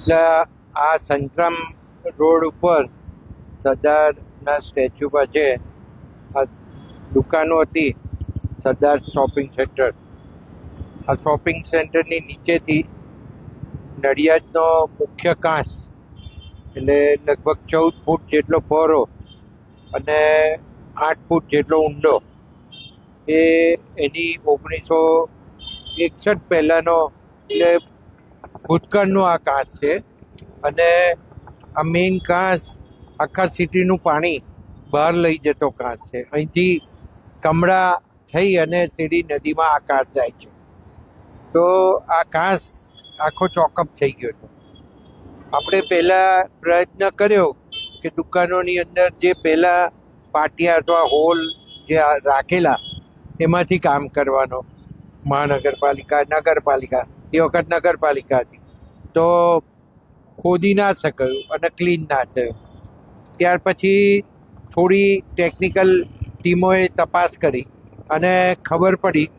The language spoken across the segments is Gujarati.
એટલે આ સંતરામ રોડ ઉપર સરદારના સ્ટેચ્યુ પાસે આ દુકાનો હતી, સરદાર શોપિંગ સેન્ટર. આ શોપિંગ સેન્ટરની નીચેથી નડિયાદનો મુખ્ય કાંસ, એટલે લગભગ 14 ફૂટ જેટલો પહોળો અને 8 ફૂટ જેટલો ઊંડો, એની 1961 પહેલાંનો, એટલે ભૂતકાળનો આ કાંસ છે. અને આ મેઇન કાંસ આખા સિટીનું પાણી બહાર લઈ જતો કાંસ છે. અહીંથી કમળા થઈ અને સીડી નદીમાં આ કાંસ જાય છે. તો આ કાંસ આખો ચોકઅપ થઈ ગયો હતો. આપણે પહેલાં પ્રયત્ન કર્યો કે દુકાનોની અંદર જે પહેલાં પાટિયા અથવા હોલ જે રાખેલા એમાંથી કામ કરવાનો. મહાનગરપાલિકા, નગરપાલિકા, એ વખત નગરપાલિકા હતી, તો ખોદી ના શકાયું અને ક્લીન ના થયું. ત્યાર પછી થોડી ટેકનિકલ ટીમોએ તપાસ કરી અને ખબર પડી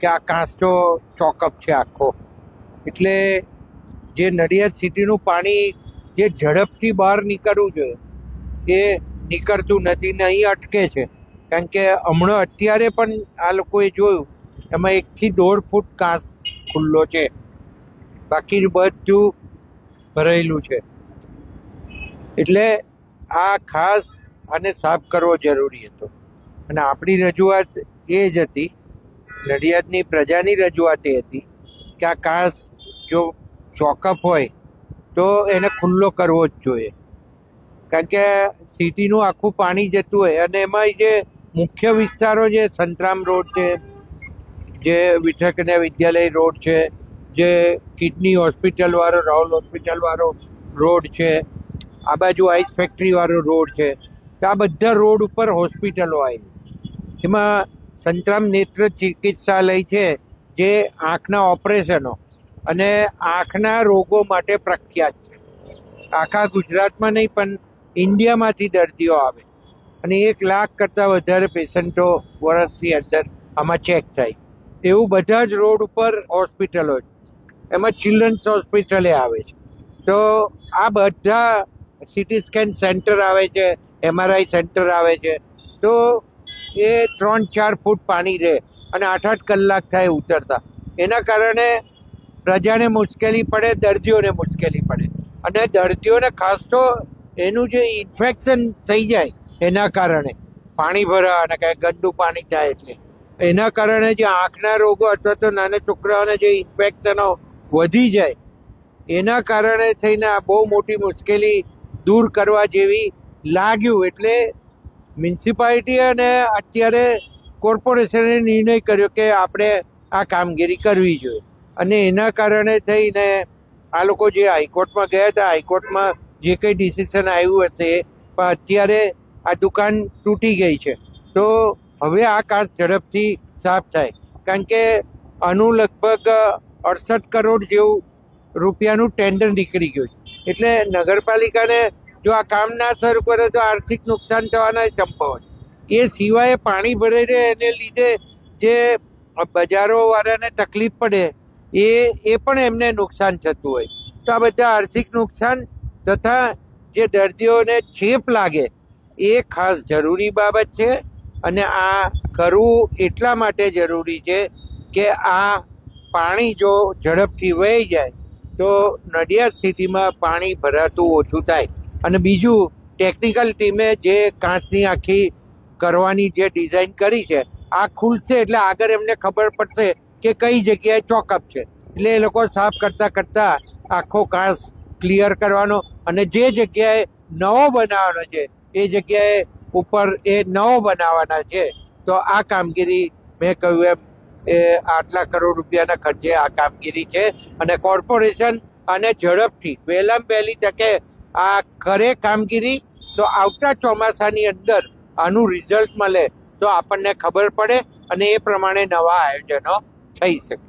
કે આ કાંસ તો ચોકઅપ છે આખો. એટલે જે નડિયાદ સિટીનું પાણી જે ઝડપથી બહાર નીકળવું જોઈએ એ નીકળતું નથી ને અહીં અટકે છે. કારણ કે હમણાં અત્યારે પણ આ લોકોએ જોયું એમાં 1 થી 1.5 ફૂટ કાંસ ખુલ્લો છે, બાકી બધું ભરાયેલું છે. એટલે આ ખાસ આને સાફ કરવો જરૂરી હતો. અને આપણી રજૂઆત એ જ હતી, નડિયાદની પ્રજાની રજૂઆત એ હતી કે આ કાંસ જો ચોકઅપ હોય તો એને ખુલ્લો કરવો જ જોઈએ. કારણ કે સિટીનું આખું પાણી જતું હોય અને એમાં જે મુખ્ય વિસ્તારો, જે સંતરામ રોડ છે, જે વિઠ્ઠલ કન્યા વિદ્યાલય રોડ છે, જે કિડની હોસ્પિટલવાળો, રાહુલ હોસ્પિટલવાળો રોડ છે, આ બાજુ આઈસ ફેક્ટરીવાળો રોડ છે, તો આ બધા રોડ ઉપર હોસ્પિટલો આવી. એમાં સંતરામ નેત્ર ચિકિત્સાલય છે, જે આંખના ઓપરેશનો અને આંખના રોગો માટે પ્રખ્યાત છે. આખા ગુજરાતમાં નહીં પણ ઇન્ડિયામાંથી દર્દીઓ આવે અને 1 લાખ કરતાં વધારે પેશન્ટો વર્ષની અંદર આમાં ચેક થાય. એવું બધા જ રોડ ઉપર હોસ્પિટલો છે. એમાં ચિલ્ડ્રન્સ હોસ્પિટલે આવે છે. તો આ બધા સિટી સ્કેન સેન્ટર આવે છે, MRI સેન્ટર આવે છે. તો એ 3-4 ફૂટ પાણી રહે અને 8-8 કલાક થાય ઉતરતા. એના કારણે પ્રજાને મુશ્કેલી પડે, દર્દીઓને મુશ્કેલી પડે. અને દર્દીઓને ખાસ તો એનું જે ઇન્ફેક્શન થઈ જાય એના કારણે પાણી ભરા અને કાંઈ ગંદુ પાણી થાય, એટલે એના કારણે જે આંખના રોગો અથવા તો નાના છોકરાઓને જે ઇન્ફેક્શનો વધી જાય, એના કારણે થઈને આ બહુ મોટી મુશ્કેલી દૂર કરવા જેવી લાગ્યું. એટલે મ્યુનિસિપાલિટી અને અત્યારે કોર્પોરેશને નિર્ણય કર્યો કે આપણે આ કામગીરી કરવી જોઈએ. અને એના કારણે થઈને આ લોકો જે હાઈકોર્ટમાં ગયા હતા, હાઈકોર્ટમાં જે કંઈ ડિસિઝન આવ્યું હશે, પણ અત્યારે આ દુકાન તૂટી ગઈ છે. તો હવે આ કાંસ ઝડપથી સાફ થાય. કારણ કે આનું લગભગ 68 કરોડ જેવું રૂપિયાનું ટેન્ડર નીકળી ગયું છે. એટલે નગરપાલિકાને જો આ કામ ના શરૂ કરે તો આર્થિક નુકસાન થવાના સંભવ છે. એ સિવાય પાણી ભરાઈ રહે એને લીધે જે બજારોવાળાને તકલીફ પડે એ પણ એમને નુકસાન થતું હોય. તો આ બધા આર્થિક નુકસાન તથા જે દર્દીઓને ચેપ લાગે એ ખાસ જરૂરી બાબત છે. અને આ કરવું એટલા માટે જરૂરી છે કે આ પાણી જો ઝડપથી વહી જાય તો નડિયાદ સિટીમાં પાણી ભરાતું ઓછું થાય. અને બીજું, ટેકનિકલ ટીમે જે કાંસની આખી કરવાની જે ડિઝાઇન કરી છે, આ ખુલશે એટલે આગળ એમને ખબર પડશે કે કઈ જગ્યાએ ચોકઅપ છે. એટલે એ લોકો સાફ કરતાં આખો કાંસ ક્લિયર કરવાનો અને જે જગ્યાએ નવો બનાવવાનો છે એ જગ્યાએ ઉપર એ નવો બનાવવાના છે. તો આ કામગીરી મેં કહ્યું એમ એ 8 લાખ કરોડ રૂપિયાના ખર્ચે આ કામગીરી છે. અને કોર્પોરેશન અને ઝડપથી વહેલામાં વહેલી તકે આ કરે કામગીરી, તો આવતા ચોમાસાની અંદર આનું રિઝલ્ટ મળે તો આપણને ખબર પડે અને એ પ્રમાણે નવા આયોજનો થઈ શકે.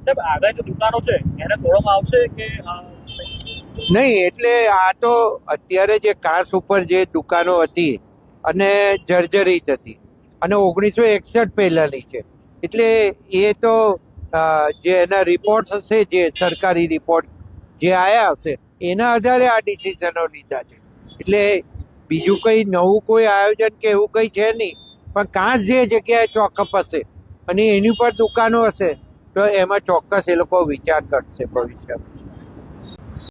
સાહેબ, આગળ જે દુકાનો છે એને તોડવામાં આવશે કે નહીં? એટલે આ તો અત્યારે જે કાંસ ઉપર જે દુકાનો હતી અને જર્જરિત હતી અને 1961 પહેલાંની છે, એટલે એ તો જે એના રિપોર્ટ હશે, જે સરકારી રિપોર્ટ જે આવ્યા હશે એના આધારે આ ડિસિઝનો લીધા છે. એટલે બીજું કંઈ નવું કોઈ આયોજન કે એવું કંઈ છે નહીં, પણ કાંસ જે જગ્યાએ ચોકઅપ હશે અને એની પર દુકાનો હશે તો એમાં ચોક્કસ એ લોકો વિચાર કરશે ભવિષ્યમાં.